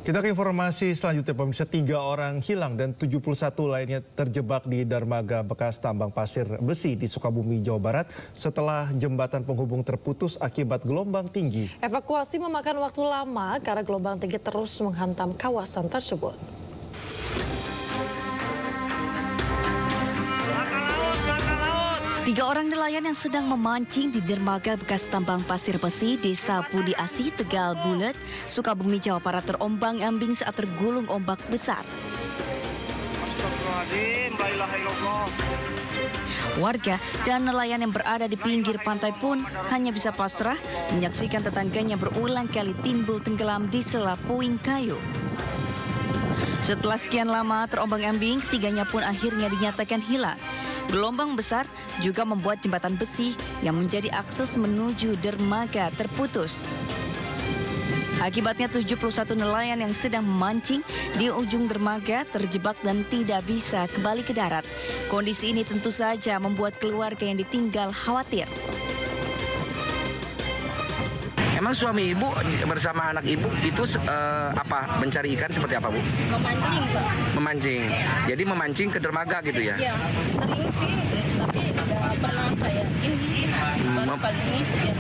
Kita ke informasi selanjutnya, pemirsa. 3 orang hilang dan 71 lainnya terjebak di dermaga bekas tambang pasir besi di Sukabumi, Jawa Barat setelah jembatan penghubung terputus akibat gelombang tinggi. Evakuasi memakan waktu lama karena gelombang tinggi terus menghantam kawasan tersebut. Tiga orang nelayan yang sedang memancing di dermaga bekas tambang pasir besi Desa Budi Asih, Tegal Bulet, Sukabumi, Jawa Barat terombang-ambing saat tergulung ombak besar. Warga dan nelayan yang berada di pinggir pantai pun hanya bisa pasrah menyaksikan tetangganya berulang kali timbul tenggelam di sela puing kayu. Setelah sekian lama terombang-ambing, ketiganya pun akhirnya dinyatakan hilang. Gelombang besar juga membuat jembatan besi yang menjadi akses menuju dermaga terputus. Akibatnya 71 nelayan yang sedang memancing di ujung dermaga terjebak dan tidak bisa kembali ke darat. Kondisi ini tentu saja membuat keluarga yang ditinggal khawatir. Emang suami ibu bersama anak ibu itu mencari ikan seperti apa, Bu? Memancing, Pak. Memancing. Jadi memancing ke dermaga gitu ya? Iya, sering sih, tapi nggak pernah kayak ini. Baru kali ini. Ya.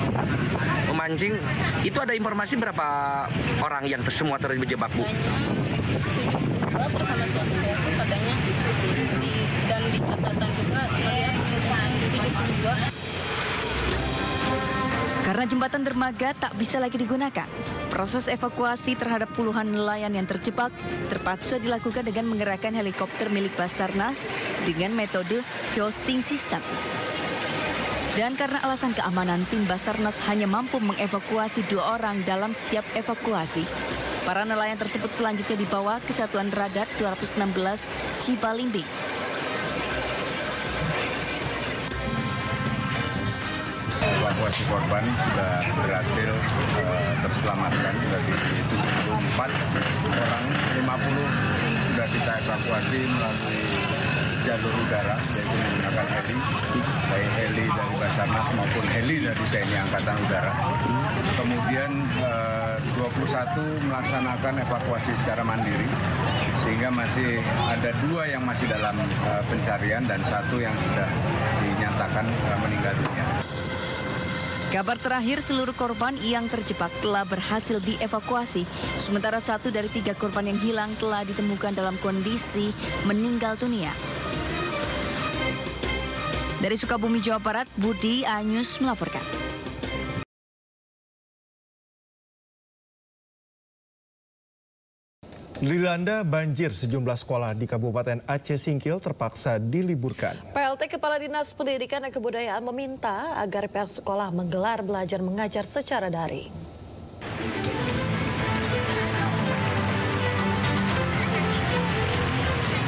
Memancing, itu ada informasi berapa orang yang semua terjebak, Bu? Katanya 72 bersama suami saya pun katanya. Dan di catatan juga melihat 72. Karena jembatan dermaga tak bisa lagi digunakan, proses evakuasi terhadap puluhan nelayan yang terjebak terpaksa dilakukan dengan mengerahkan helikopter milik Basarnas dengan metode hosting system. Dan karena alasan keamanan, tim Basarnas hanya mampu mengevakuasi 2 orang dalam setiap evakuasi. Para nelayan tersebut selanjutnya dibawa ke Satuan Radar 216 Cipalimbing. Evakuasi korban sudah berhasil terselamatkan dari 74 orang, 50 sudah kita evakuasi melalui jalur udara, yaitu menggunakan heli, baik heli dari Basarnas maupun heli dari TNI Angkatan Udara. Kemudian 21 melaksanakan evakuasi secara mandiri, sehingga masih ada 2 yang masih dalam pencarian dan 1 yang sudah dinyatakan meninggal dunia. Kabar terakhir, seluruh korban yang terjebak telah berhasil dievakuasi. Sementara 1 dari 3 korban yang hilang telah ditemukan dalam kondisi meninggal dunia. Dari Sukabumi, Jawa Barat, Budi Anyus melaporkan. Dilanda banjir, sejumlah sekolah di Kabupaten Aceh Singkil terpaksa diliburkan. PLT Kepala Dinas Pendidikan dan Kebudayaan meminta agar pihak sekolah menggelar belajar mengajar secara daring.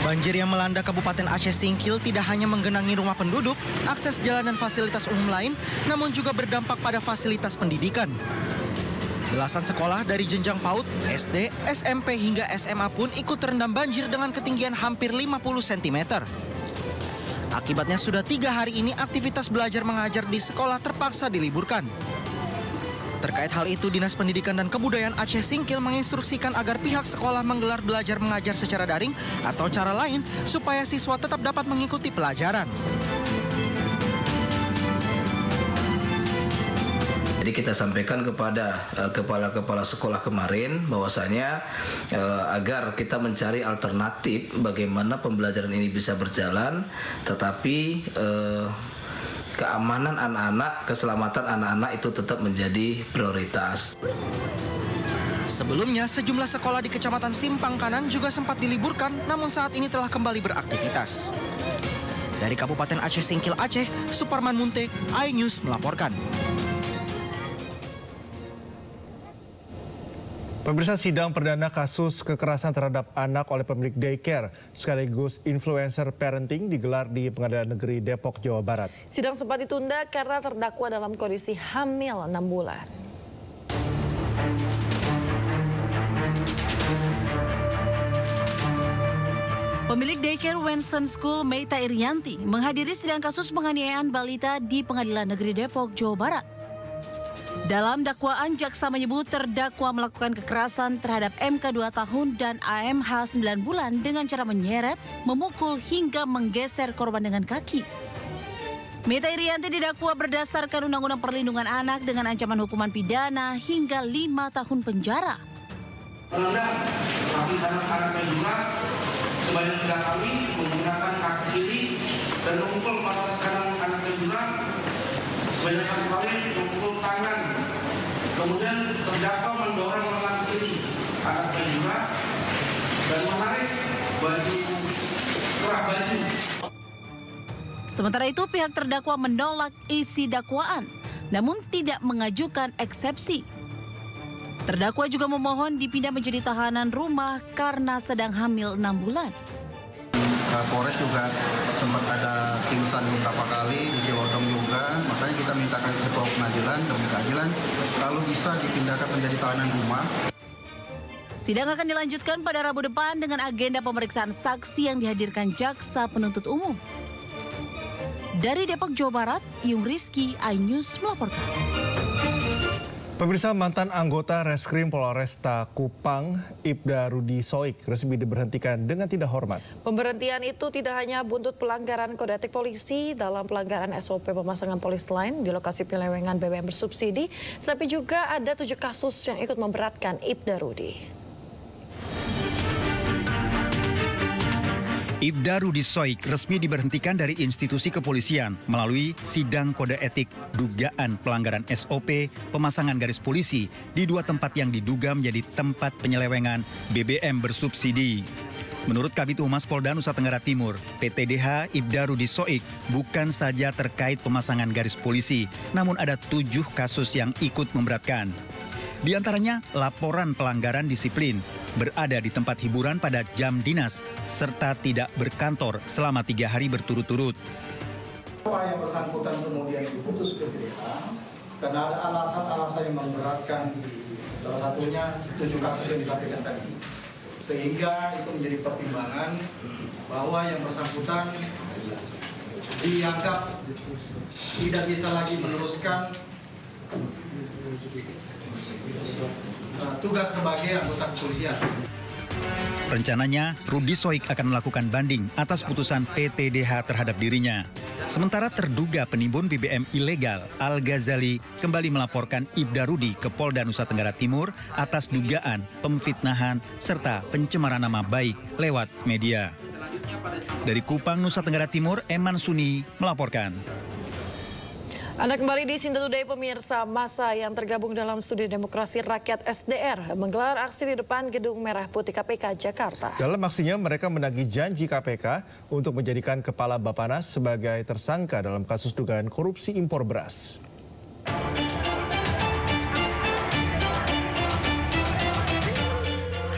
Banjir yang melanda Kabupaten Aceh Singkil tidak hanya menggenangi rumah penduduk, akses jalan dan fasilitas umum lain, namun juga berdampak pada fasilitas pendidikan. Belasan sekolah dari jenjang PAUD, SD, SMP hingga SMA pun ikut terendam banjir dengan ketinggian hampir 50 cm. Akibatnya sudah 3 hari ini aktivitas belajar mengajar di sekolah terpaksa diliburkan. Terkait hal itu, Dinas Pendidikan dan Kebudayaan Aceh Singkil menginstruksikan agar pihak sekolah menggelar belajar mengajar secara daring atau cara lain supaya siswa tetap dapat mengikuti pelajaran. Jadi kita sampaikan kepada kepala-kepala sekolah kemarin bahwasanya agar kita mencari alternatif bagaimana pembelajaran ini bisa berjalan, tetapi keamanan anak-anak, keselamatan anak-anak itu tetap menjadi prioritas. Sebelumnya, sejumlah sekolah di Kecamatan Simpang Kanan juga sempat diliburkan, namun saat ini telah kembali beraktivitas. Dari Kabupaten Aceh Singkil Aceh, Suparman Munte, iNews melaporkan. Pemirsa, sidang perdana kasus kekerasan terhadap anak oleh pemilik daycare sekaligus influencer parenting digelar di Pengadilan Negeri Depok, Jawa Barat. Sidang sempat ditunda karena terdakwa dalam kondisi hamil 6 bulan. Pemilik daycare Wenson School, Meita Irianti, menghadiri sidang kasus penganiayaan balita di Pengadilan Negeri Depok, Jawa Barat. Dalam dakwaan, jaksa menyebut terdakwa melakukan kekerasan terhadap MK 2 tahun dan AMH 9 bulan dengan cara menyeret, memukul hingga menggeser korban dengan kaki. Mita Irianti didakwa berdasarkan Undang-Undang Perlindungan Anak dengan ancaman hukuman pidana hingga 5 tahun penjara. Menendang kaki kanan anaknya juga sebanyak 3 kali, menggunakan kaki kiri dan memukul mata kanan anaknya juga sebanyak 1 kali, memukul tangan. Kemudian terdakwa mendorong lengan kiri anaknya juga dan menarik kerah baju. Sementara itu pihak terdakwa menolak isi dakwaan, namun tidak mengajukan eksepsi. Terdakwa juga memohon dipindah menjadi tahanan rumah karena sedang hamil 6 bulan. Polres juga sempat ada tiusan beberapa kali di Ciwodong juga, makanya kita minta ke ketua pengadilan demi keadilan kalau bisa dipindahkan menjadi tahanan rumah. Sidang akan dilanjutkan pada Rabu depan dengan agenda pemeriksaan saksi yang dihadirkan jaksa penuntut umum. Dari Depok, Jawa Barat, Yung Rizky, iNews melaporkan. Pemirsa, mantan anggota Reskrim Polresta Kupang, Ibda Rudi Soik, resmi diberhentikan dengan tidak hormat. Pemberhentian itu tidak hanya buntut pelanggaran kode etik polisi dalam pelanggaran SOP pemasangan polis lain di lokasi penyelewengan BBM bersubsidi, tetapi juga ada 7 kasus yang ikut memberatkan Ibda Rudi. Ibda Rudi Soik resmi diberhentikan dari institusi kepolisian melalui sidang kode etik dugaan pelanggaran SOP pemasangan garis polisi di 2 tempat yang diduga menjadi tempat penyelewengan BBM bersubsidi. Menurut Kabid Humas Polda Nusa Tenggara Timur, PTDH Ibda Rudi Soik bukan saja terkait pemasangan garis polisi, namun ada 7 kasus yang ikut memberatkan. Di antaranya laporan pelanggaran disiplin, berada di tempat hiburan pada jam dinas, serta tidak berkantor selama 3 hari berturut-turut. Apa yang bersangkutan kemudian diputus PTDH karena ada alasan-alasan yang memberatkan, salah satunya 7 kasus yang disampaikan tadi. Sehingga itu menjadi pertimbangan bahwa yang bersangkutan dianggap tidak bisa lagi meneruskan tugas sebagai anggota kepolisian. Rencananya, Rudi Soik akan melakukan banding atas putusan PTDH terhadap dirinya. Sementara terduga penimbun BBM ilegal Al-Ghazali kembali melaporkan Ibda Rudi ke Polda Nusa Tenggara Timur atas dugaan pemfitnahan serta pencemaran nama baik lewat media. Dari Kupang, Nusa Tenggara Timur, Eman Suni melaporkan. Anda kembali di Sinta Today, pemirsa. Massa yang tergabung dalam Studi Demokrasi Rakyat SDR menggelar aksi di depan Gedung Merah Putih KPK Jakarta. Dalam aksinya mereka menagih janji KPK untuk menjadikan Kepala Bappenas sebagai tersangka dalam kasus dugaan korupsi impor beras.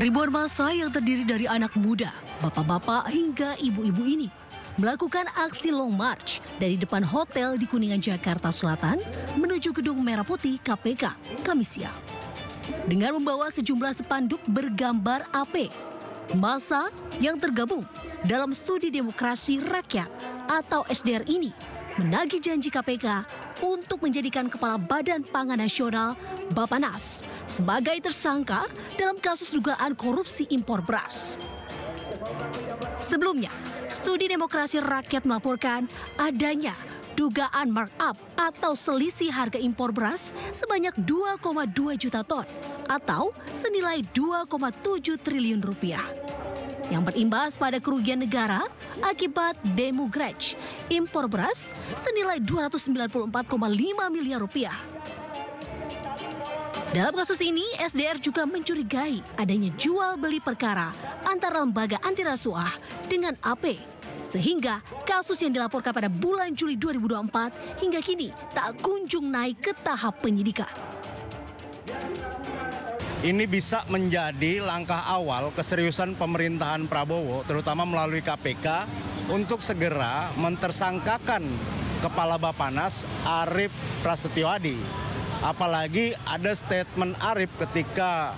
Ribuan massa yang terdiri dari anak muda, bapak-bapak hingga ibu-ibu ini melakukan aksi long march dari depan hotel di Kuningan, Jakarta Selatan menuju Gedung Merah Putih KPK Kamis siang. Dengan membawa sejumlah spanduk bergambar AP, massa yang tergabung dalam Studi Demokrasi Rakyat atau SDR ini menagih janji KPK untuk menjadikan Kepala Badan Pangan Nasional Bappenas sebagai tersangka dalam kasus dugaan korupsi impor beras. Sebelumnya, Studi Demokrasi Rakyat melaporkan adanya dugaan markup atau selisih harga impor beras sebanyak 2,2 juta ton atau senilai 2,7 triliun rupiah yang berimbas pada kerugian negara akibat demograge impor beras senilai 294,5 miliar rupiah. Dalam kasus ini, SDR juga mencurigai adanya jual beli perkara antara lembaga anti rasuah dengan AP, sehingga kasus yang dilaporkan pada bulan Juli 2024 hingga kini tak kunjung naik ke tahap penyidikan. Ini bisa menjadi langkah awal keseriusan pemerintahan Prabowo, terutama melalui KPK, untuk segera mentersangkakan Kepala Bappenas Arief Prasetyo Adi. Apalagi ada statement Arief ketika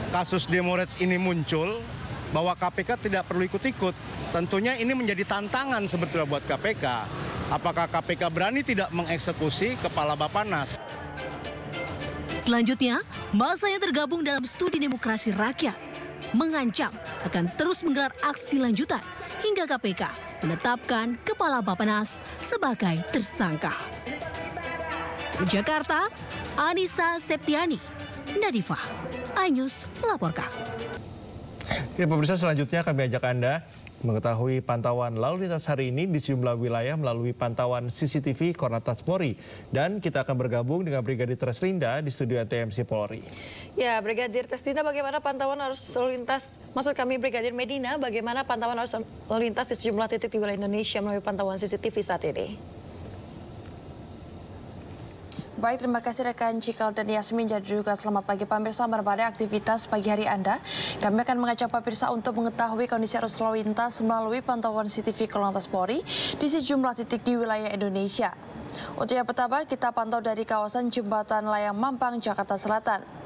kasus Demorets ini muncul bahwa KPK tidak perlu ikut-ikut. Tentunya ini menjadi tantangan sebetulnya buat KPK. Apakah KPK berani tidak mengeksekusi Kepala Bappenas? Selanjutnya, massa yang tergabung dalam Studi Demokrasi Rakyat mengancam akan terus menggelar aksi lanjutan hingga KPK menetapkan Kepala Bappenas sebagai tersangka. Di Jakarta, Anissa Septiani, Nadifah, iNews melaporkan. Ya, pemirsa, selanjutnya kami ajak Anda mengetahui pantauan lalu lintas hari ini di sejumlah wilayah melalui pantauan CCTV Korlantas Polri. Dan kita akan bergabung dengan Brigadir Treslinda di studio TMC Polri. Ya, Brigadir Treslinda, bagaimana pantauan arus lalu lintas? Maksud kami Brigadir Medina, bagaimana pantauan arus lalu lintas di sejumlah titik di wilayah Indonesia melalui pantauan CCTV saat ini? Baik, terima kasih rekan Cikal dan Yasmin. Jadi juga selamat pagi pemirsa, pada aktivitas pagi hari Anda. Kami akan mengajak pemirsa untuk mengetahui kondisi arus lalu lintas melalui pantauan CCTV Korlantas Polri di sejumlah titik di wilayah Indonesia. Untuk yang pertama, kita pantau dari kawasan Jembatan Layang Mampang, Jakarta Selatan.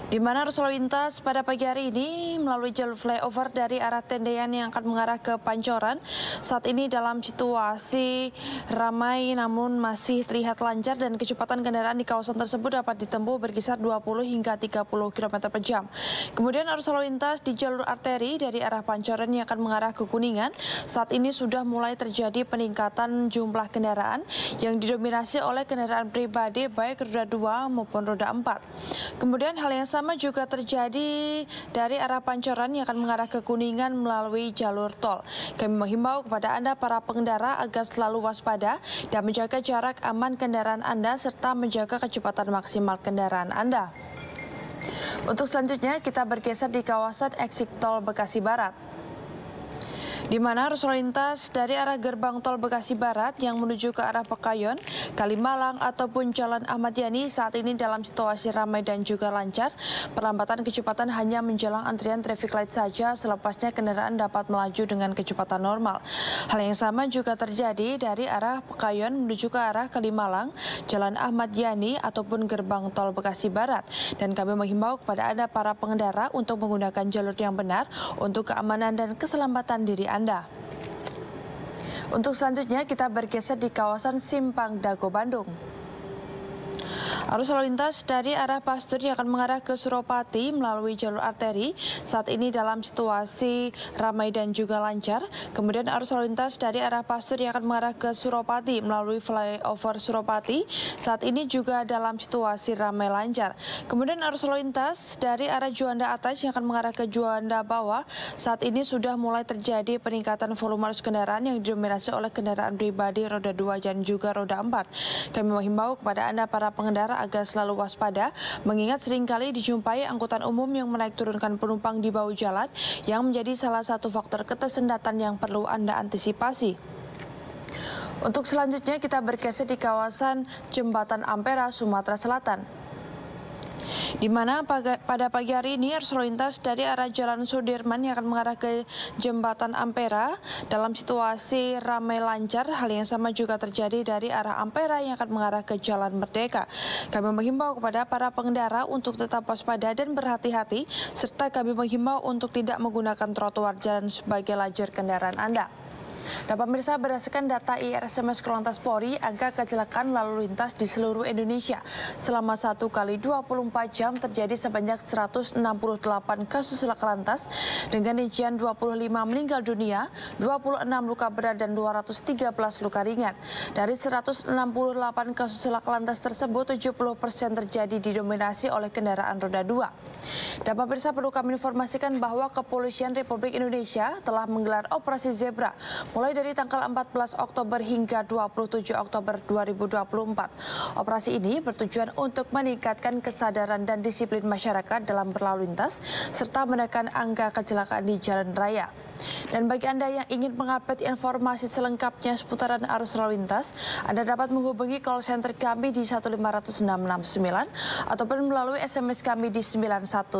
Di mana arus lalu lintas pada pagi hari ini melalui jalur flyover dari arah Tendean yang akan mengarah ke Pancoran. Saat ini dalam situasi ramai namun masih terlihat lancar dan kecepatan kendaraan di kawasan tersebut dapat ditempuh berkisar 20 hingga 30 km per jam. Kemudian arus lalu lintas di jalur arteri dari arah Pancoran yang akan mengarah ke Kuningan. Saat ini sudah mulai terjadi peningkatan jumlah kendaraan yang didominasi oleh kendaraan pribadi baik roda 2 maupun roda 4. Kemudian hal yang sama juga terjadi dari arah Pancoran yang akan mengarah ke Kuningan melalui jalur tol. Kami menghimbau kepada Anda para pengendara agar selalu waspada dan menjaga jarak aman kendaraan Anda serta menjaga kecepatan maksimal kendaraan Anda. Untuk selanjutnya kita bergeser di kawasan eksit tol Bekasi Barat, di mana arus lalu lintas dari arah gerbang tol Bekasi Barat yang menuju ke arah Pekayon, Kalimalang ataupun Jalan Ahmad Yani saat ini dalam situasi ramai dan juga lancar. Perlambatan kecepatan hanya menjelang antrian traffic light saja, selepasnya kendaraan dapat melaju dengan kecepatan normal. Hal yang sama juga terjadi dari arah Pekayon menuju ke arah Kalimalang, Jalan Ahmad Yani ataupun gerbang tol Bekasi Barat. Dan kami menghimbau kepada Anda para pengendara untuk menggunakan jalur yang benar untuk keamanan dan keselamatan diri Anda. Untuk selanjutnya kita bergeser di kawasan Simpang Dago, Bandung. Arus lalu lintas dari arah Pasteur yang akan mengarah ke Suropati melalui jalur arteri saat ini dalam situasi ramai dan juga lancar. Kemudian arus lalu lintas dari arah Pasteur yang akan mengarah ke Suropati melalui flyover Suropati saat ini juga dalam situasi ramai lancar. Kemudian arus lalu lintas dari arah Juanda Atas yang akan mengarah ke Juanda Bawah saat ini sudah mulai terjadi peningkatan volume arus kendaraan yang didominasi oleh kendaraan pribadi roda 2 dan juga roda 4. Kami menghimbau kepada Anda para pengendara agar selalu waspada, mengingat seringkali dijumpai angkutan umum yang menaik turunkan penumpang di bahu jalan yang menjadi salah satu faktor ketersendatan yang perlu Anda antisipasi. Untuk selanjutnya kita bergeser di kawasan Jembatan Ampera, Sumatera Selatan, di mana pada pagi hari ini arus lalu lintas dari arah Jalan Sudirman yang akan mengarah ke Jembatan Ampera dalam situasi ramai lancar. Hal yang sama juga terjadi dari arah Ampera yang akan mengarah ke Jalan Merdeka. Kami menghimbau kepada para pengendara untuk tetap waspada dan berhati-hati, serta kami menghimbau untuk tidak menggunakan trotoar jalan sebagai lajur kendaraan Anda. Dan pemirsa, berdasarkan data IRSMS Korlantas Polri, angka kecelakaan lalu lintas di seluruh Indonesia selama 1 kali 24 jam terjadi sebanyak 168 kasus laka lantas dengan rincian 25 meninggal dunia, 26 luka berat dan 213 luka ringan. Dari 168 kasus laka lantas tersebut, 70% terjadi didominasi oleh kendaraan roda 2. Dan pemirsa, perlu kami informasikan bahwa Kepolisian Republik Indonesia telah menggelar Operasi Zebra mulai dari tanggal 14 Oktober hingga 27 Oktober 2024. Operasi ini bertujuan untuk meningkatkan kesadaran dan disiplin masyarakat dalam berlalu lintas, serta menekan angka kecelakaan di jalan raya. Dan bagi Anda yang ingin mengupdate informasi selengkapnya seputaran arus lalu lintas, Anda dapat menghubungi call center kami di 1500669 ataupun melalui SMS kami di 9119.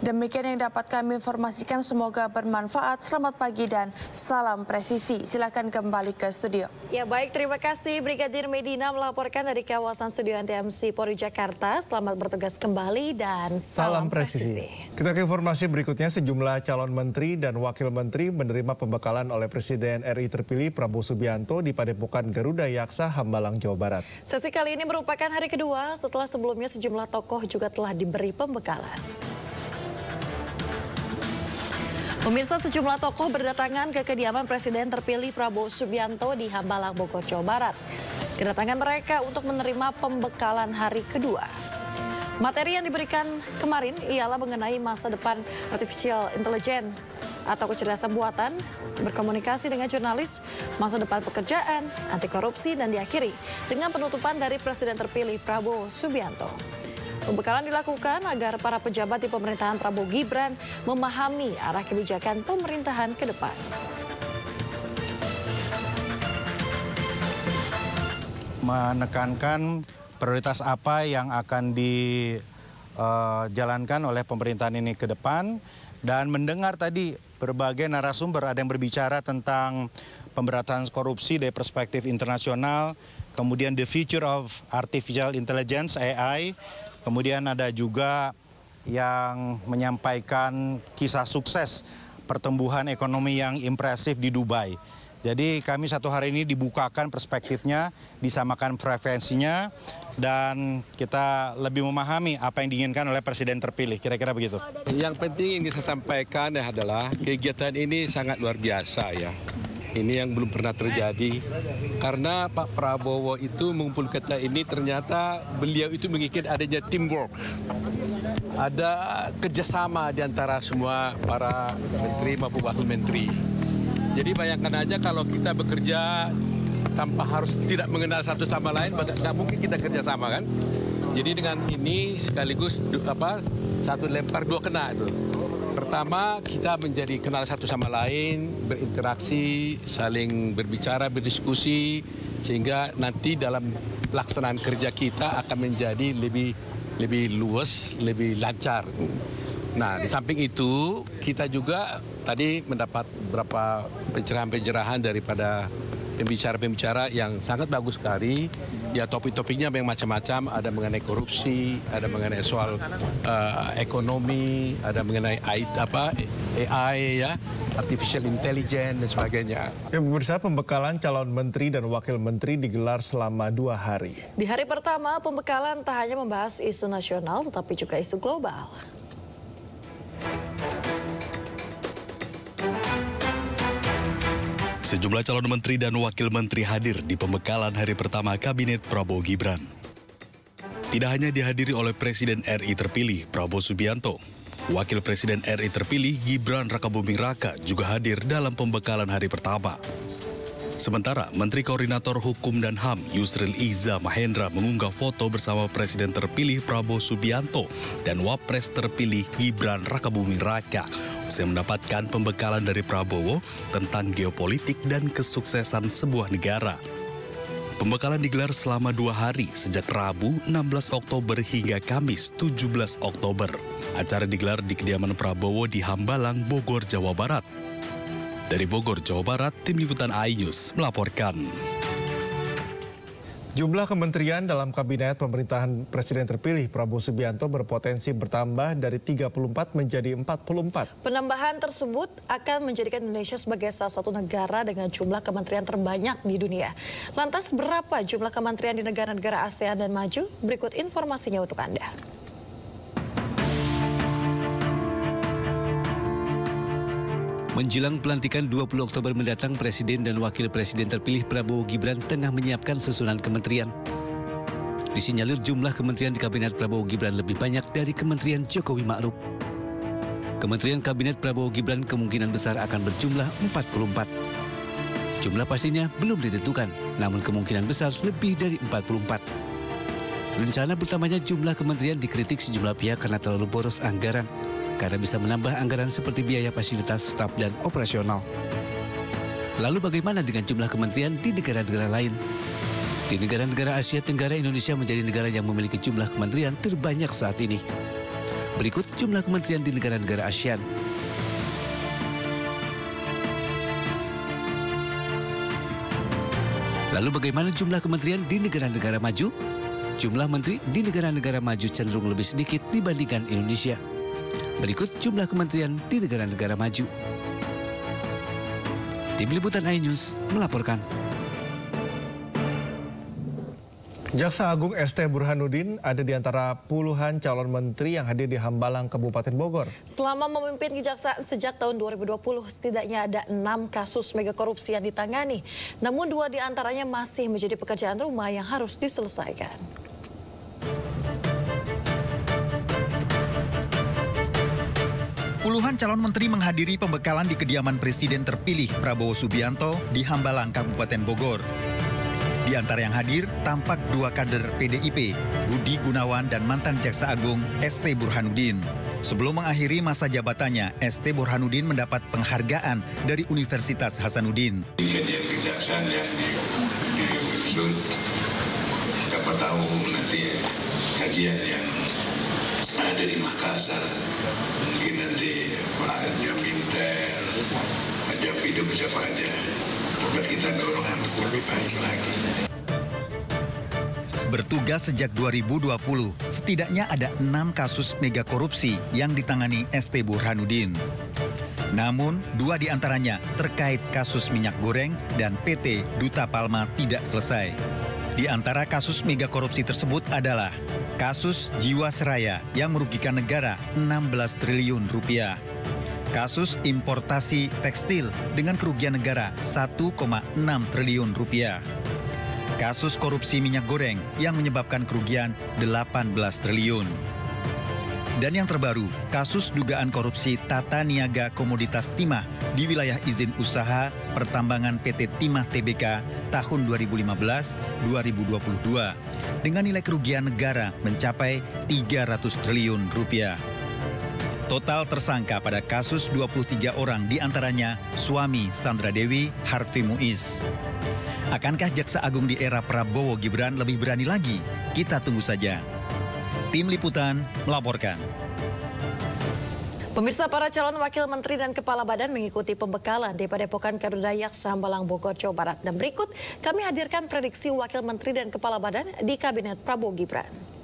Demikian yang dapat kami informasikan, semoga bermanfaat. Selamat pagi dan salam presisi. Silakan kembali ke studio. Ya baik, terima kasih Brigadir Medina melaporkan dari kawasan studio TMC Polri Jakarta. Selamat bertugas kembali dan salam presisi. Kita ke informasi berikutnya, sejumlah calon menteri dan Wakil Menteri menerima pembekalan oleh Presiden RI terpilih Prabowo Subianto di Padepokan Garuda Yaksa, Hambalang, Jawa Barat. Sesi kali ini merupakan hari kedua setelah sebelumnya sejumlah tokoh juga telah diberi pembekalan. Pemirsa, sejumlah tokoh berdatangan ke kediaman Presiden terpilih Prabowo Subianto di Hambalang, Bogor, Jawa Barat. Kedatangan mereka untuk menerima pembekalan hari kedua. Materi yang diberikan kemarin ialah mengenai masa depan artificial intelligence atau kecerdasan buatan, berkomunikasi dengan jurnalis, masa depan pekerjaan, anti korupsi, dan diakhiri dengan penutupan dari Presiden terpilih Prabowo Subianto. Pembekalan dilakukan agar para pejabat di pemerintahan Prabowo Gibran memahami arah kebijakan pemerintahan ke depan. Menekankan prioritas apa yang akan dijalankan oleh pemerintahan ini ke depan, dan mendengar tadi berbagai narasumber, ada yang berbicara tentang pemberantasan korupsi dari perspektif internasional, kemudian the future of artificial intelligence AI, kemudian ada juga yang menyampaikan kisah sukses pertumbuhan ekonomi yang impresif di Dubai. Jadi kami satu hari ini dibukakan perspektifnya, disamakan frekuensinya, dan kita lebih memahami apa yang diinginkan oleh Presiden terpilih, kira-kira begitu. Yang penting yang saya sampaikan adalah kegiatan ini sangat luar biasa ya. Ini yang belum pernah terjadi, karena Pak Prabowo itu mengumpul kita ini ternyata beliau itu menginginkan adanya teamwork. Ada kerjasama di antara semua para menteri maupun wakil menteri. Jadi bayangkan aja kalau kita bekerja tanpa harus tidak mengenal satu sama lain, nggak mungkin kita kerjasama kan. Jadi dengan ini sekaligus satu lempar dua kena itu. Pertama, kita menjadi kenal satu sama lain, berinteraksi, saling berbicara, berdiskusi, sehingga nanti dalam pelaksanaan kerja kita akan menjadi lebih luas, lebih lancar. Nah, di samping itu, kita juga tadi mendapat beberapa pencerahan-pencerahan daripada pembicara-pembicara yang sangat bagus sekali. Ya, topik-topiknya yang macam-macam, ada mengenai korupsi, ada mengenai soal ekonomi, ada mengenai AI ya, artificial intelligence dan sebagainya. Ya, pemirsa, pembekalan calon menteri dan wakil menteri digelar selama 2 hari. Di hari pertama, pembekalan tak hanya membahas isu nasional tetapi juga isu global. Sejumlah calon menteri dan wakil menteri hadir di pembekalan hari pertama Kabinet Prabowo Gibran. Tidak hanya dihadiri oleh Presiden RI terpilih Prabowo Subianto, Wakil Presiden RI terpilih Gibran Rakabuming Raka juga hadir dalam pembekalan hari pertama. Sementara Menteri Koordinator Hukum dan HAM Yusril Iza Mahendra mengunggah foto bersama Presiden terpilih Prabowo Subianto dan Wapres terpilih Gibran Rakabuming Raka usai mendapatkan pembekalan dari Prabowo tentang geopolitik dan kesuksesan sebuah negara. Pembekalan digelar selama 2 hari sejak Rabu 16 Oktober hingga Kamis 17 Oktober. Acara digelar di kediaman Prabowo di Hambalang, Bogor, Jawa Barat. Dari Bogor, Jawa Barat, Tim Liputan iNews melaporkan. Jumlah kementerian dalam kabinet pemerintahan Presiden terpilih Prabowo Subianto berpotensi bertambah dari 34 menjadi 44. Penambahan tersebut akan menjadikan Indonesia sebagai salah satu negara dengan jumlah kementerian terbanyak di dunia. Lantas berapa jumlah kementerian di negara-negara ASEAN dan maju? Berikut informasinya untuk Anda. Menjelang pelantikan 20 Oktober mendatang, Presiden dan Wakil Presiden terpilih Prabowo Gibran tengah menyiapkan susunan kementerian. Disinyalir jumlah kementerian di Kabinet Prabowo Gibran lebih banyak dari Kementerian Jokowi Ma'ruf. Kementerian Kabinet Prabowo Gibran kemungkinan besar akan berjumlah 44. Jumlah pastinya belum ditentukan, namun kemungkinan besar lebih dari 44. Rencana bertambahnya jumlah kementerian dikritik sejumlah pihak karena terlalu boros anggaran, karena bisa menambah anggaran seperti biaya fasilitas staf dan operasional. Lalu bagaimana dengan jumlah kementerian di negara-negara lain? Di negara-negara Asia Tenggara, Indonesia menjadi negara yang memiliki jumlah kementerian terbanyak saat ini. Berikut jumlah kementerian di negara-negara ASEAN. Lalu bagaimana jumlah kementerian di negara-negara maju? Jumlah menteri di negara-negara maju cenderung lebih sedikit dibandingkan Indonesia. Berikut jumlah kementerian di negara-negara maju. Tim Liputan iNews melaporkan. Jaksa Agung ST Burhanuddin ada di antara puluhan calon menteri yang hadir di Hambalang, Kabupaten Bogor. Selama memimpin kejaksaan sejak tahun 2020, setidaknya ada 6 kasus mega korupsi yang ditangani. Namun 2 di antaranya masih menjadi pekerjaan rumah yang harus diselesaikan. Puluhan calon menteri menghadiri pembekalan di kediaman Presiden terpilih Prabowo Subianto di Hambalang, Kabupaten Bogor. Di antara yang hadir, tampak 2 kader PDIP, Budi Gunawan dan mantan Jaksa Agung ST Burhanuddin. Sebelum mengakhiri masa jabatannya, ST Burhanuddin mendapat penghargaan dari Universitas Hasanuddin. Kajian kejaksaan yang diusut, siapa tahu nanti kajian yang ada di Makassar, mungkin nanti Pak Jaminter, Pak Japido siapa aja, dapat kita dorong untuk lebih baik lagi. Bertugas sejak 2020, setidaknya ada 6 kasus mega korupsi yang ditangani ST Burhanuddin. Namun, 2 di antaranya terkait kasus minyak goreng dan PT Duta Palma tidak selesai. Di antara kasus mega korupsi tersebut adalah kasus Jiwasraya yang merugikan negara 16 triliun rupiah. Kasus importasi tekstil dengan kerugian negara 1,6 triliun rupiah. Kasus korupsi minyak goreng yang menyebabkan kerugian 18 triliun. Dan yang terbaru, kasus dugaan korupsi tata niaga komoditas timah di wilayah izin usaha pertambangan PT Timah Tbk tahun 2015-2022 dengan nilai kerugian negara mencapai 300 triliun rupiah. Total tersangka pada kasus 23 orang diantaranya suami Sandra Dewi, Harvey Muiz. Akankah Jaksa Agung di era Prabowo Gibran lebih berani lagi? Kita tunggu saja. Tim Liputan melaporkan. Pemirsa, para calon wakil menteri dan kepala badan mengikuti pembekalan di Padepokan Karudayak Hambalang, Bogor, Jawa Barat. Dan berikut kami hadirkan prediksi wakil menteri dan kepala badan di Kabinet Prabowo Gibran.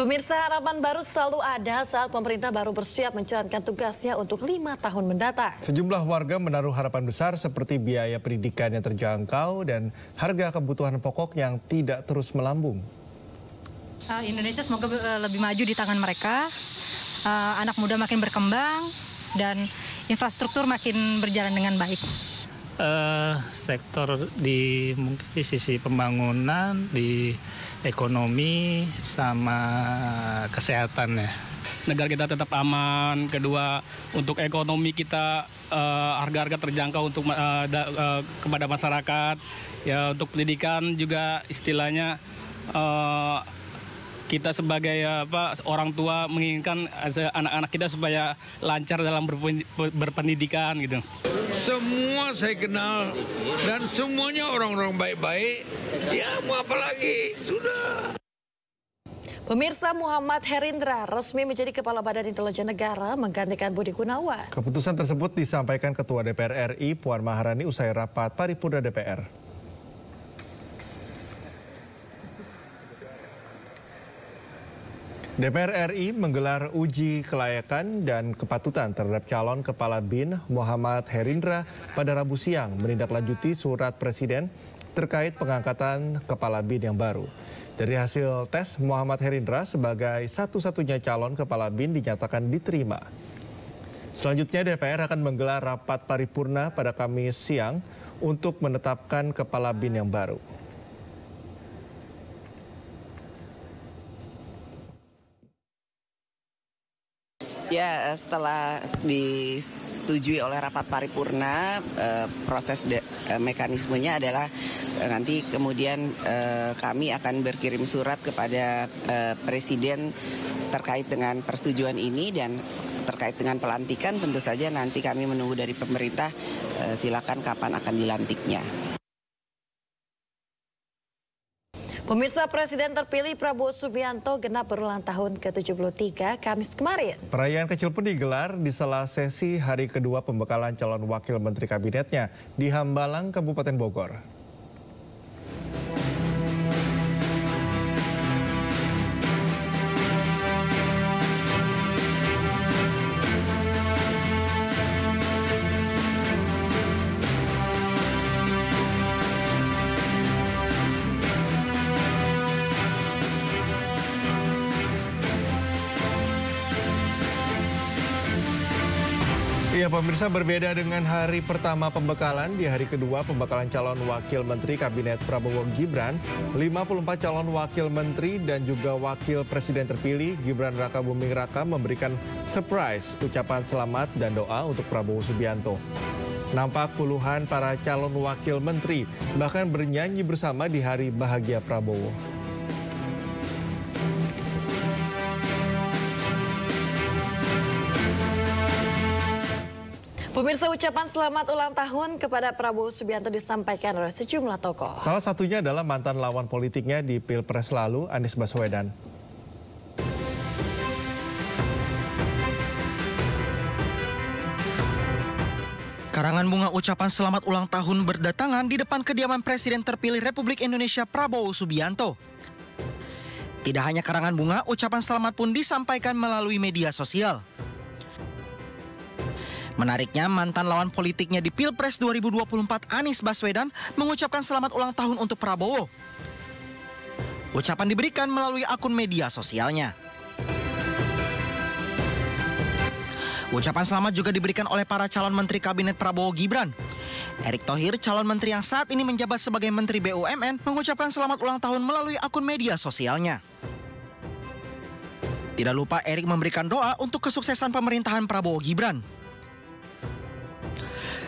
Pemirsa, harapan baru selalu ada saat pemerintah baru bersiap menjalankan tugasnya untuk 5 tahun mendatang. Sejumlah warga menaruh harapan besar seperti biaya pendidikan yang terjangkau dan harga kebutuhan pokok yang tidak terus melambung. Indonesia semoga lebih maju di tangan mereka, anak muda makin berkembang, dan infrastruktur makin berjalan dengan baik. Sektor mungkin di sisi pembangunan, di ekonomi, sama kesehatan ya. Negara kita tetap aman, kedua untuk ekonomi kita harga-harga terjangkau untuk kepada masyarakat, ya untuk pendidikan juga istilahnya kita sebagai orang tua menginginkan anak-anak kita supaya lancar dalam berpendidikan gitu. Semua saya kenal dan semuanya orang-orang baik-baik. Ya mau apa lagi? Sudah. Pemirsa, Muhammad Herindra resmi menjadi Kepala Badan Intelijen Negara menggantikan Budi Gunawan. Keputusan tersebut disampaikan Ketua DPR RI Puan Maharani usai rapat paripurna DPR. DPR RI menggelar uji kelayakan dan kepatutan terhadap calon Kepala BIN Muhammad Herindra pada Rabu siang menindaklanjuti surat Presiden terkait pengangkatan Kepala BIN yang baru. Dari hasil tes, Muhammad Herindra sebagai satu-satunya calon Kepala BIN dinyatakan diterima. Selanjutnya DPR akan menggelar rapat paripurna pada Kamis siang untuk menetapkan Kepala BIN yang baru. Ya, setelah disetujui oleh rapat paripurna, proses mekanismenya adalah nanti kemudian kami akan berkirim surat kepada Presiden terkait dengan persetujuan ini, dan terkait dengan pelantikan tentu saja nanti kami menunggu dari pemerintah silakan kapan akan dilantiknya. Pemirsa, Presiden terpilih Prabowo Subianto genap berulang tahun ke-73 Kamis kemarin. Perayaan kecil pun digelar di sela sesi hari kedua pembekalan calon wakil menteri kabinetnya di Hambalang, Kabupaten Bogor. Ya, pemirsa, berbeda dengan hari pertama pembekalan, di hari kedua pembekalan calon wakil menteri kabinet Prabowo Gibran, 54 calon wakil menteri dan juga wakil presiden terpilih Gibran Rakabuming Raka memberikan surprise ucapan selamat dan doa untuk Prabowo Subianto. Nampak puluhan para calon wakil menteri bahkan bernyanyi bersama di hari bahagia Prabowo. Pemirsa, ucapan selamat ulang tahun kepada Prabowo Subianto disampaikan oleh sejumlah tokoh. Salah satunya adalah mantan lawan politiknya di Pilpres lalu, Anies Baswedan. Karangan bunga ucapan selamat ulang tahun berdatangan di depan kediaman Presiden terpilih Republik Indonesia Prabowo Subianto. Tidak hanya karangan bunga, ucapan selamat pun disampaikan melalui media sosial. Menariknya, mantan lawan politiknya di Pilpres 2024 Anies Baswedan mengucapkan selamat ulang tahun untuk Prabowo. Ucapan diberikan melalui akun media sosialnya. Ucapan selamat juga diberikan oleh para calon menteri kabinet Prabowo Gibran. Erick Thohir, calon menteri yang saat ini menjabat sebagai Menteri BUMN, mengucapkan selamat ulang tahun melalui akun media sosialnya. Tidak lupa Erick memberikan doa untuk kesuksesan pemerintahan Prabowo Gibran.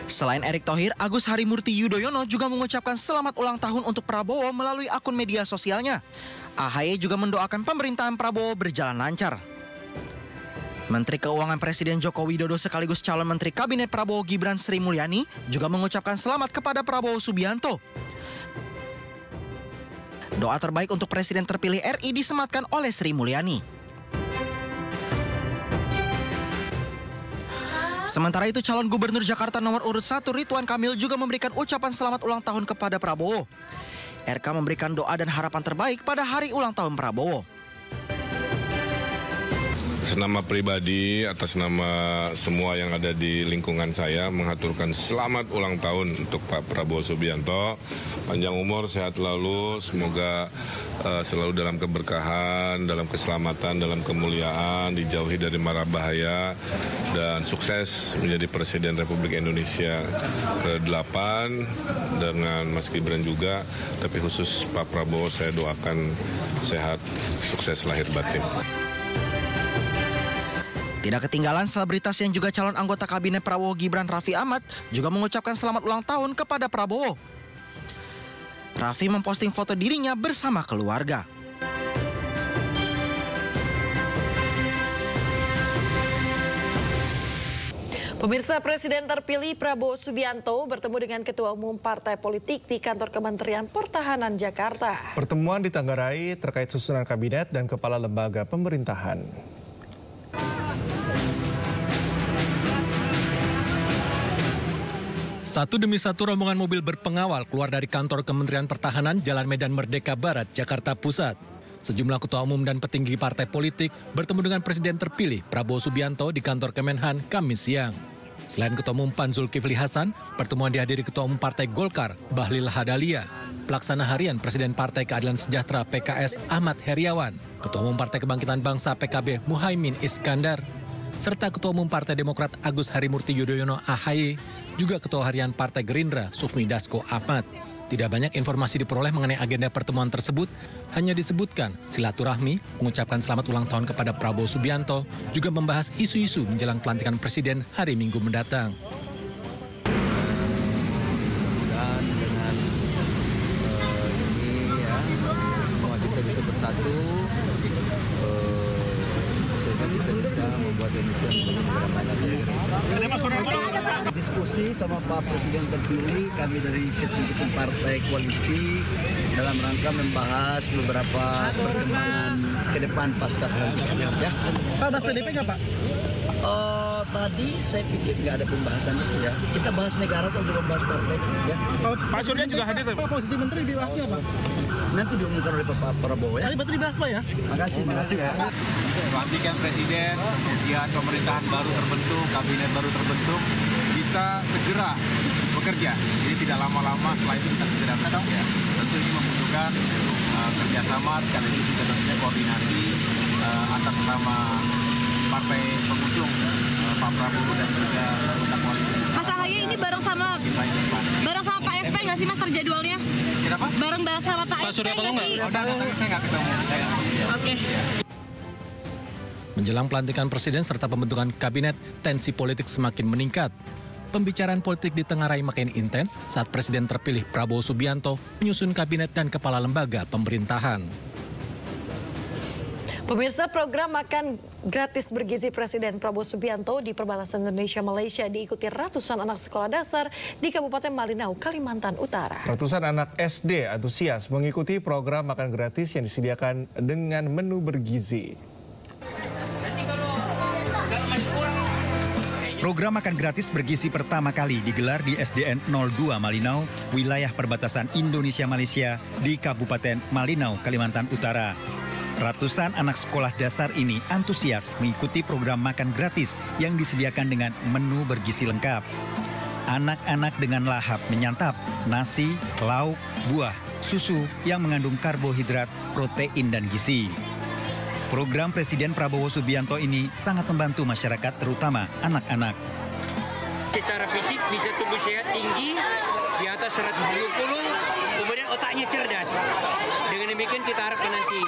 Selain Erick Thohir, Agus Harimurti Yudhoyono juga mengucapkan selamat ulang tahun untuk Prabowo melalui akun media sosialnya. AHY juga mendoakan pemerintahan Prabowo berjalan lancar. Menteri Keuangan Presiden Joko Widodo sekaligus calon Menteri Kabinet Prabowo Gibran Sri Mulyani juga mengucapkan selamat kepada Prabowo Subianto. Doa terbaik untuk Presiden terpilih RI disematkan oleh Sri Mulyani. Sementara itu, calon Gubernur Jakarta nomor urut 1 Ridwan Kamil juga memberikan ucapan selamat ulang tahun kepada Prabowo. RK memberikan doa dan harapan terbaik pada hari ulang tahun Prabowo. Atas nama pribadi, atas nama semua yang ada di lingkungan saya, mengaturkan selamat ulang tahun untuk Pak Prabowo Subianto. Panjang umur, sehat selalu, semoga selalu dalam keberkahan, dalam keselamatan, dalam kemuliaan, dijauhi dari mara bahaya, dan sukses menjadi Presiden Republik Indonesia ke-8 dengan Mas Gibran juga. Tapi khusus Pak Prabowo saya doakan sehat, sukses lahir batin. Tidak ketinggalan, selebritas yang juga calon anggota kabinet Prabowo Gibran, Raffi Ahmad, juga mengucapkan selamat ulang tahun kepada Prabowo. Raffi memposting foto dirinya bersama keluarga. Pemirsa, Presiden terpilih Prabowo Subianto bertemu dengan Ketua Umum Partai Politik di Kantor Kementerian Pertahanan Jakarta. Pertemuan ditenggarai terkait susunan kabinet dan kepala lembaga pemerintahan. Satu demi satu rombongan mobil berpengawal keluar dari kantor Kementerian Pertahanan Jalan Medan Merdeka Barat, Jakarta Pusat. Sejumlah ketua umum dan petinggi partai politik bertemu dengan Presiden terpilih Prabowo Subianto di kantor Kemenhan Kamis siang. Selain Ketua Umum PAN Zulkifli Hasan, pertemuan dihadiri Ketua Umum Partai Golkar Bahlil Lahadalia, Pelaksana Harian Presiden Partai Keadilan Sejahtera PKS Ahmad Heriawan, Ketua Umum Partai Kebangkitan Bangsa PKB Muhaimin Iskandar, serta Ketua Umum Partai Demokrat Agus Harimurti Yudhoyono AHY, juga Ketua Harian Partai Gerindra Sufmi Dasko Ahmad. Tidak banyak informasi diperoleh mengenai agenda pertemuan tersebut, hanya disebutkan silaturahmi, mengucapkan selamat ulang tahun kepada Prabowo Subianto, juga membahas isu-isu menjelang pelantikan Presiden hari Minggu mendatang. Dan dengan ini ya, semua kita bisa bersatu, sehingga kita bisa membuat Indonesia menjadi negara maju. Diskusi sama Pak Presiden terpilih, kami dari ketua partai koalisi dalam rangka membahas beberapa perkembangan ke depan pasca pelantikan. Ya. Pak, bahas PDP nggak Pak? Tadi saya pikir nggak ada pembahasan itu ya. Kita bahas negara atau belum bahas partai ya. Pak Surya juga hadir Pak, posisi menteri dibahasnya Pak? Nanti diumumkan oleh Pak Prabowo ya. Tadi berarti dibahas Pak ya? Makasih ya. Pelantikan Presiden, kemudian pemerintahan baru terbentuk, kabinet baru terbentuk, bisa segera bekerja. Jadi tidak lama-lama, setelah itu bisa segera bekerja. Tentu ini membutuhkan kerjasama sekaligus juga tentunya koordinasi antar sesama partai pengusung Pak Prabowo dan juga anggota koalisi. Mas AHY ini bareng sama Pak SP nggak sih Mas terjadwalnya? Kenapa? Bareng sama Pak SP nggak sih? Saya nggak ketemu. Oke. Menjelang pelantikan Presiden serta pembentukan kabinet, tensi politik semakin meningkat. Pembicaraan politik ditengarai makin intens saat Presiden terpilih Prabowo Subianto menyusun kabinet dan kepala lembaga pemerintahan. Pemirsa, program makan gratis bergizi Presiden Prabowo Subianto di perbatasan Indonesia-Malaysia diikuti ratusan anak sekolah dasar di Kabupaten Malinau, Kalimantan Utara. Ratusan anak SD antusias mengikuti program makan gratis yang disediakan dengan menu bergizi. Program makan gratis bergizi pertama kali digelar di SDN 02 Malinau, wilayah perbatasan Indonesia-Malaysia di Kabupaten Malinau, Kalimantan Utara. Ratusan anak sekolah dasar ini antusias mengikuti program makan gratis yang disediakan dengan menu bergizi lengkap. Anak-anak dengan lahap menyantap nasi, lauk, buah, susu yang mengandung karbohidrat, protein, dan gizi. Program Presiden Prabowo Subianto ini sangat membantu masyarakat, terutama anak-anak. Secara fisik bisa tumbuh sehat tinggi di atas 120, kemudian otaknya cerdas. Dengan demikian kita harapkan nanti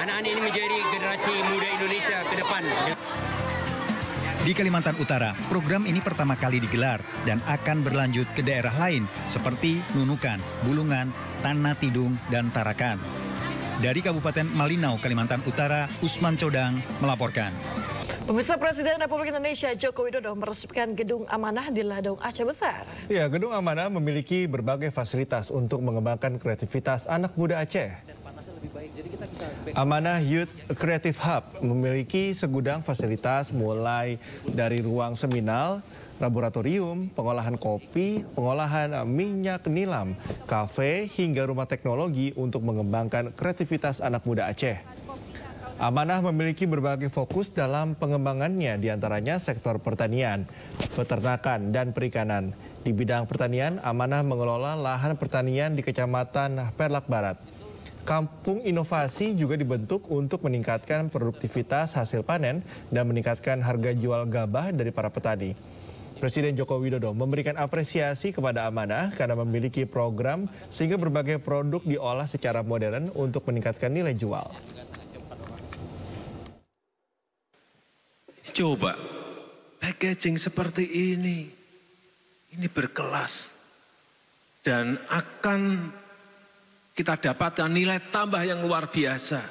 anak-anak ini menjadi generasi muda Indonesia ke depan. Di Kalimantan Utara, program ini pertama kali digelar dan akan berlanjut ke daerah lain seperti Nunukan, Bulungan, Tanah Tidung, dan Tarakan. Dari Kabupaten Malinau, Kalimantan Utara, Usman Codang melaporkan. Pemirsa, Presiden Republik Indonesia Joko Widodo meresmikan Gedung Amanah di Ladang Aceh Besar. Ya, Gedung Amanah memiliki berbagai fasilitas untuk mengembangkan kreativitas anak muda Aceh. Amanah Youth Creative Hub memiliki segudang fasilitas mulai dari ruang seminar, laboratorium, pengolahan kopi, pengolahan minyak nilam, kafe, hingga rumah teknologi untuk mengembangkan kreativitas anak muda Aceh. Amanah memiliki berbagai fokus dalam pengembangannya, diantaranya sektor pertanian, peternakan, dan perikanan. Di bidang pertanian, Amanah mengelola lahan pertanian di Kecamatan Perlak Barat. Kampung Inovasi juga dibentuk untuk meningkatkan produktivitas hasil panen dan meningkatkan harga jual gabah dari para petani. Presiden Joko Widodo memberikan apresiasi kepada Amanah karena memiliki program sehingga berbagai produk diolah secara modern untuk meningkatkan nilai jual. Coba packaging seperti ini berkelas dan akan kita dapatkan nilai tambah yang luar biasa.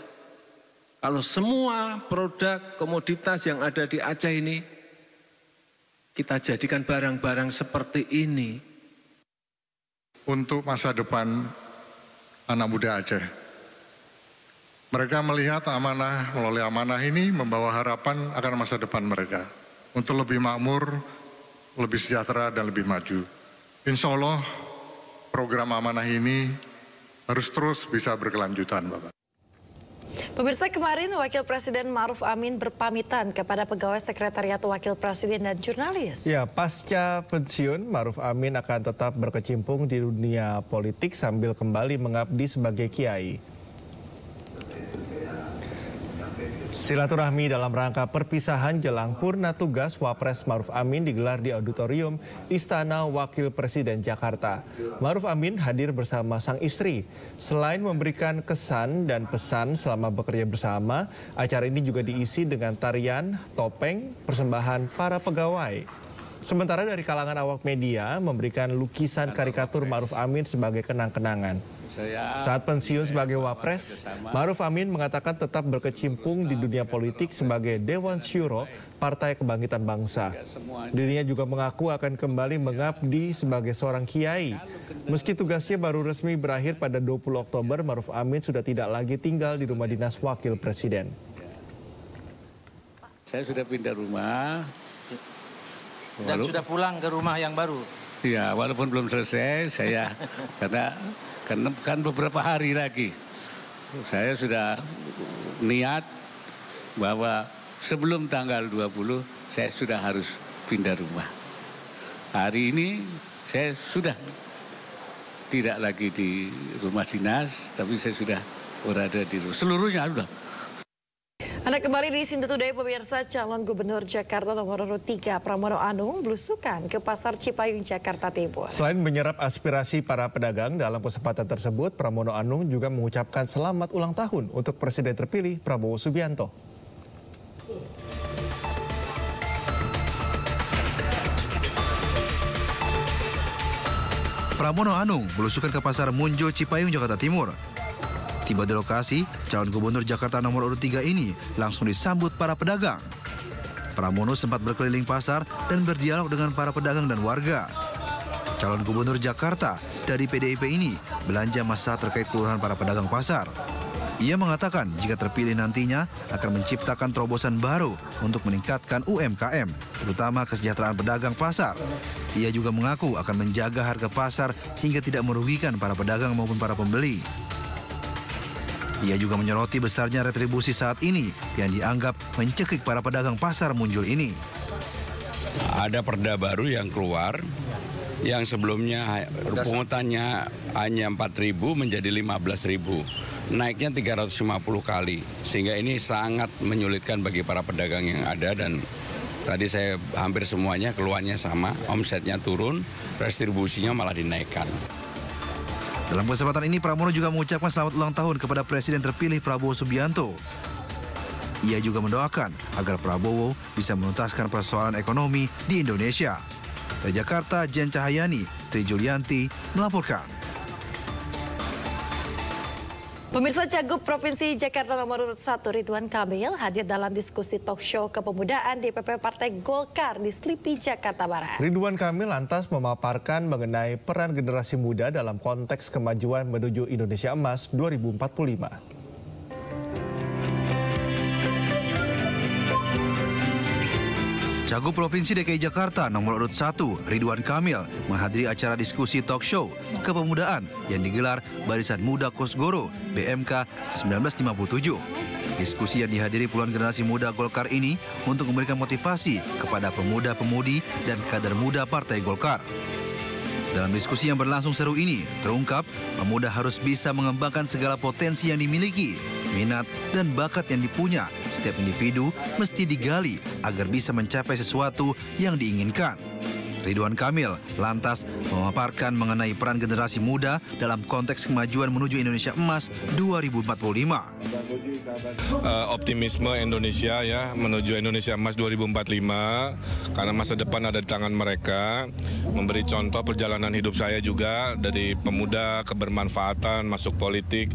Kalau semua produk komoditas yang ada di Aceh ini kita jadikan barang-barang seperti ini. Untuk masa depan anak muda Aceh, mereka melihat Amanah, melalui Amanah ini membawa harapan akan masa depan mereka untuk lebih makmur, lebih sejahtera, dan lebih maju. Insya Allah program Amanah ini harus terus bisa berkelanjutan, Bapak. Pemirsa, kemarin Wakil Presiden Ma'ruf Amin berpamitan kepada pegawai Sekretariat Wakil Presiden dan jurnalis. Ya, pasca pensiun, Ma'ruf Amin akan tetap berkecimpung di dunia politik sambil kembali mengabdi sebagai kiai. Silaturahmi dalam rangka perpisahan jelang purna tugas Wapres Ma'ruf Amin digelar di Auditorium Istana Wakil Presiden Jakarta. Ma'ruf Amin hadir bersama sang istri. Selain memberikan kesan dan pesan selama bekerja bersama, acara ini juga diisi dengan tarian, topeng, persembahan para pegawai. Sementara dari kalangan awak media memberikan lukisan karikatur Ma'ruf Amin sebagai kenang-kenangan. Saat pensiun sebagai Wapres, Ma'ruf Amin mengatakan tetap berkecimpung di dunia politik sebagai Dewan Syuro Partai Kebangkitan Bangsa. Dirinya juga mengaku akan kembali mengabdi sebagai seorang kiai. Meski tugasnya baru resmi berakhir pada 20 Oktober, Ma'ruf Amin sudah tidak lagi tinggal di rumah dinas Wakil Presiden. Saya sudah pindah rumah. Dan sudah pulang ke rumah yang baru? Ya, walaupun belum selesai, saya karena kan beberapa hari lagi. Saya sudah niat bahwa sebelum tanggal 20 saya sudah harus pindah rumah. Hari ini saya sudah tidak lagi di rumah dinas, tapi saya sudah berada di rumah. Seluruhnya sudah. Anda kembali di Sindu Today, pemirsa. Calon Gubernur Jakarta nomor 3 Pramono Anung belusukan ke Pasar Cipayung, Jakarta Timur. Selain menyerap aspirasi para pedagang, dalam kesempatan tersebut Pramono Anung juga mengucapkan selamat ulang tahun untuk Presiden terpilih Prabowo Subianto. Pramono Anung belusukan ke Pasar Munjo Cipayung, Jakarta Timur. Tiba di lokasi, calon gubernur Jakarta nomor urut 3 ini langsung disambut para pedagang. Pramono sempat berkeliling pasar dan berdialog dengan para pedagang dan warga. Calon gubernur Jakarta dari PDIP ini belanja masalah terkait keluhan para pedagang pasar. Ia mengatakan jika terpilih nantinya akan menciptakan terobosan baru untuk meningkatkan UMKM, terutama kesejahteraan pedagang pasar. Ia juga mengaku akan menjaga harga pasar hingga tidak merugikan para pedagang maupun para pembeli. Ia juga menyoroti besarnya retribusi saat ini yang dianggap mencekik para pedagang pasar Munjul ini. Ada perda baru yang keluar, yang sebelumnya pungutannya hanya 4.000 menjadi 15.000. Naiknya 350 kali, sehingga ini sangat menyulitkan bagi para pedagang yang ada. Dan tadi saya hampir semuanya keluhannya sama, omsetnya turun, retribusinya malah dinaikkan. Dalam kesempatan ini, Pramono juga mengucapkan selamat ulang tahun kepada Presiden terpilih Prabowo Subianto. Ia juga mendoakan agar Prabowo bisa menuntaskan persoalan ekonomi di Indonesia. Dari Jakarta, Jen Cahayani, Tri Julianti melaporkan. Pemirsa, Cagup Provinsi Jakarta nomor urut 1 Ridwan Kamil hadir dalam diskusi talk show kepemudaan DPP Partai Golkar di Slipi, Jakarta Barat. Ridwan Kamil lantas memaparkan mengenai peran generasi muda dalam konteks kemajuan menuju Indonesia Emas 2045. Cagup Provinsi DKI Jakarta nomor urut 1, Ridwan Kamil, menghadiri acara diskusi talk show kepemudaan yang digelar Barisan Muda Kosgoro BMK 1957. Diskusi yang dihadiri puluhan generasi muda Golkar ini untuk memberikan motivasi kepada pemuda-pemudi dan kader muda Partai Golkar. Dalam diskusi yang berlangsung seru ini, terungkap pemuda harus bisa mengembangkan segala potensi yang dimiliki, minat dan bakat yang dipunya. Setiap individu mesti digali agar bisa mencapai sesuatu yang diinginkan. Ridwan Kamil lantas memaparkan mengenai peran generasi muda dalam konteks kemajuan menuju Indonesia Emas 2045. Optimisme Indonesia ya menuju Indonesia Emas 2045 karena masa depan ada di tangan mereka. Memberi contoh perjalanan hidup saya juga dari pemuda kebermanfaatan masuk politik.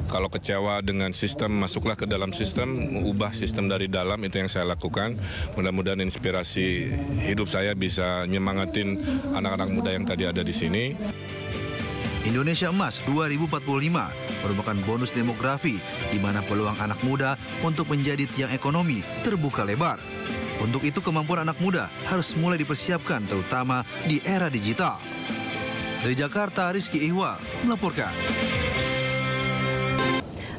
Kalau kecewa dengan sistem, masuklah ke dalam sistem, ubah sistem dari dalam, itu yang saya lakukan. Mudah-mudahan inspirasi hidup saya bisa nyemangatin anak-anak muda yang tadi ada di sini. Indonesia Emas 2045 merupakan bonus demografi di mana peluang anak muda untuk menjadi tiang ekonomi terbuka lebar. Untuk itu kemampuan anak muda harus mulai dipersiapkan terutama di era digital. Dari Jakarta, Rizky Ihwal melaporkan.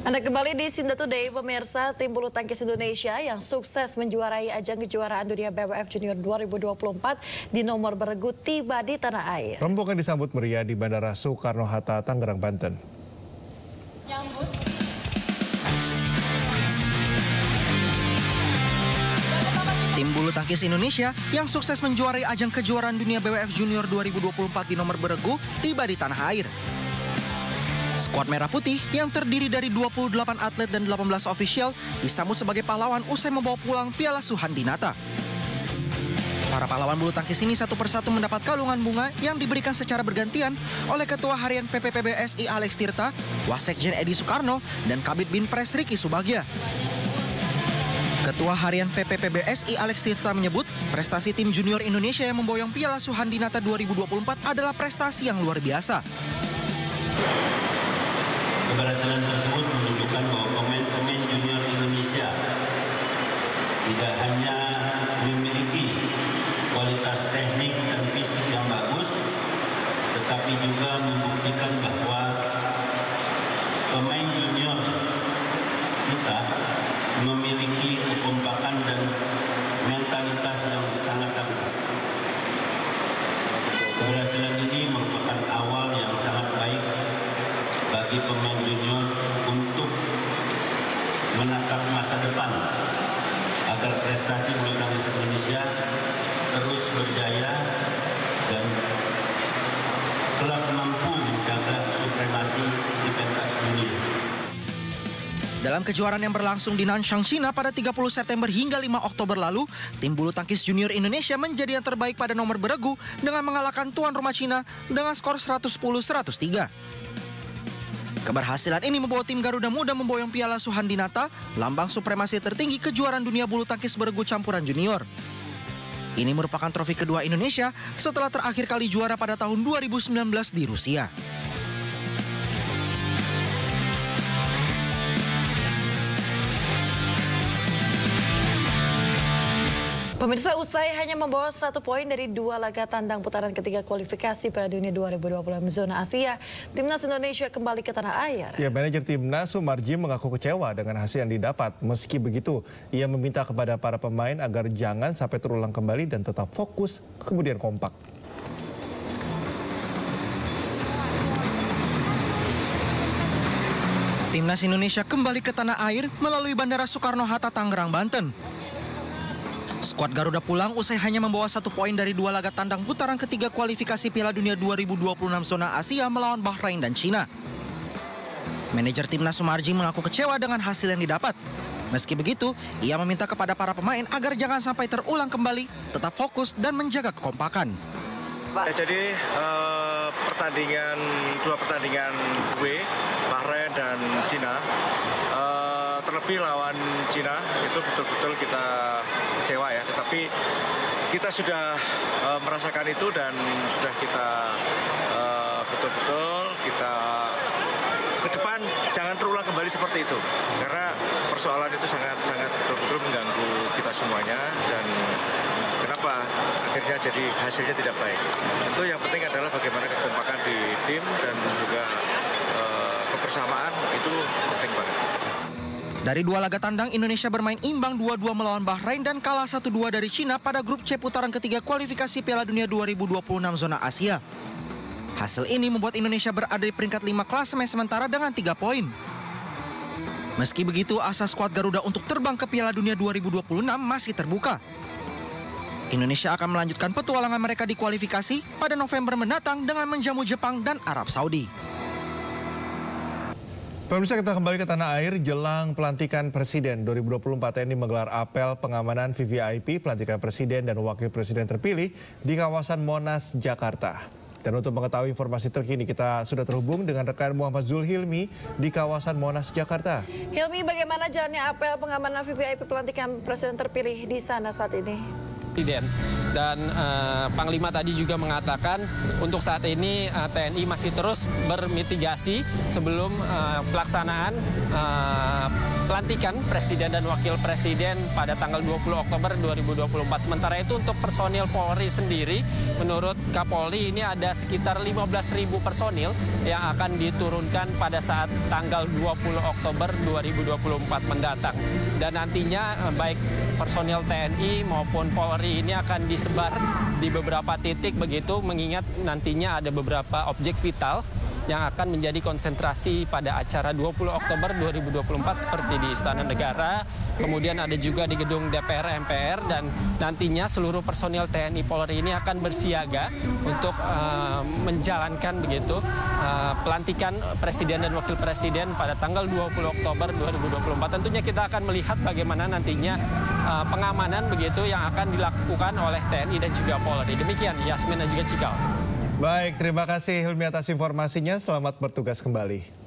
Anda kembali di Sinda Today, pemirsa. Tim bulu tangkis Indonesia yang sukses menjuarai ajang kejuaraan dunia BWF Junior 2024 di nomor beregu tiba di tanah air. Rombongan disambut meriah di Bandara Soekarno-Hatta, Tangerang, Banten. Tim bulu tangkis Indonesia yang sukses menjuarai ajang kejuaraan dunia BWF Junior 2024 di nomor beregu tiba di tanah air. Skuad Merah Putih yang terdiri dari 28 atlet dan 18 ofisial disambut sebagai pahlawan usai membawa pulang Piala Suhandinata. Para pahlawan bulu tangkis ini satu persatu mendapat kalungan bunga yang diberikan secara bergantian oleh Ketua Harian PPPBSI Alex Tirta, Wasekjen Edi Soekarno, dan Kabid Binpres Riki Subagja. Ketua Harian PPPBSI Alex Tirta menyebut prestasi tim junior Indonesia yang memboyong Piala Suhandinata 2024 adalah prestasi yang luar biasa. Keberhasilan tersebut menunjukkan bahwa pemain-pemain junior Indonesia tidak hanya memiliki kualitas teknik dan fisik yang bagus, tetapi juga membuktikan bahwa pemain junior kita memiliki kekompakan dan mentalitas yang sangat tangguh. Keberhasilan ini merupakan awal yang sangat baik bagi pemain junior untuk menatap masa depan agar prestasi bulu tangkis Indonesia terus berjaya dan kelak mampu menjaga supremasi di pentas dunia. Dalam kejuaraan yang berlangsung di Nanshan, China pada 30 September hingga 5 Oktober lalu, tim bulu tangkis junior Indonesia menjadi yang terbaik pada nomor beregu dengan mengalahkan tuan rumah China dengan skor 110-103. Keberhasilan ini membawa tim Garuda Muda memboyong Piala Suhandinata, lambang supremasi tertinggi kejuaraan dunia bulu tangkis beregu campuran junior. Ini merupakan trofi kedua Indonesia setelah terakhir kali juara pada tahun 2019 di Rusia. Pemirsa, usai hanya membawa 1 poin dari 2 laga tandang putaran ketiga kualifikasi Piala Dunia 2020 zona Asia, Timnas Indonesia kembali ke tanah air. Ya, manajer Timnas Sumarji mengaku kecewa dengan hasil yang didapat. Meski begitu, ia meminta kepada para pemain agar jangan sampai terulang kembali dan tetap fokus, kemudian kompak. Timnas Indonesia kembali ke tanah air melalui Bandara Soekarno-Hatta, Tangerang, Banten. Skuad Garuda pulang usai hanya membawa 1 poin dari 2 laga tandang putaran ketiga kualifikasi Piala Dunia 2026 zona Asia melawan Bahrain dan Cina. Manajer Timnas Sumarji mengaku kecewa dengan hasil yang didapat. Meski begitu, ia meminta kepada para pemain agar jangan sampai terulang kembali, tetap fokus dan menjaga kekompakan. Ya, jadi dua pertandingan Bahrain dan Cina, terlebih lawan Cina itu betul-betul kita kecewa ya, tetapi kita sudah merasakan itu dan sudah kita betul-betul kita ke depan jangan terulang kembali seperti itu, karena persoalan itu sangat betul-betul mengganggu kita semuanya dan Kenapa akhirnya jadi hasilnya tidak baik? Itu yang penting adalah bagaimana kekompakan di tim dan juga kebersamaan, itu penting banget. Dari 2 laga tandang, Indonesia bermain imbang 2-2 melawan Bahrain dan kalah 1-2 dari Cina pada grup C putaran ketiga kualifikasi Piala Dunia 2026 zona Asia. Hasil ini membuat Indonesia berada di peringkat 5 klasemen sementara dengan 3 poin. Meski begitu, asa skuad Garuda untuk terbang ke Piala Dunia 2026 masih terbuka. Indonesia akan melanjutkan petualangan mereka di kualifikasi pada November mendatang dengan menjamu Jepang dan Arab Saudi. Pemirsa, kita kembali ke tanah air jelang pelantikan Presiden 2024. TNI menggelar apel pengamanan VVIP pelantikan Presiden dan Wakil Presiden terpilih di kawasan Monas, Jakarta. Dan untuk mengetahui informasi terkini, kita sudah terhubung dengan rekan Muhammad Zulhilmi di kawasan Monas, Jakarta. Hilmi, bagaimana jalannya apel pengamanan VVIP pelantikan Presiden terpilih di sana saat ini? Dan Panglima tadi juga mengatakan untuk saat ini TNI masih terus bermitigasi sebelum pelaksanaan pelantikan Presiden dan Wakil Presiden pada tanggal 20 Oktober 2024. Sementara itu untuk personil Polri sendiri, menurut Kapolri ini ada sekitar 15.000 personil yang akan diturunkan pada saat tanggal 20 Oktober 2024 mendatang. Dan nantinya baik personil TNI maupun Polri ini akan disebar di beberapa titik begitu, mengingat nantinya ada beberapa objek vital yang akan menjadi konsentrasi pada acara 20 Oktober 2024 seperti di Istana Negara, kemudian ada juga di gedung DPR MPR, dan nantinya seluruh personil TNI Polri ini akan bersiaga untuk menjalankan begitu pelantikan Presiden dan Wakil Presiden pada tanggal 20 Oktober 2024. Tentunya kita akan melihat bagaimana nantinya pengamanan begitu yang akan dilakukan oleh TNI dan juga Polri. Demikian Yasmin dan juga Cikal. Baik, terima kasih Hilmi atas informasinya. Selamat bertugas kembali.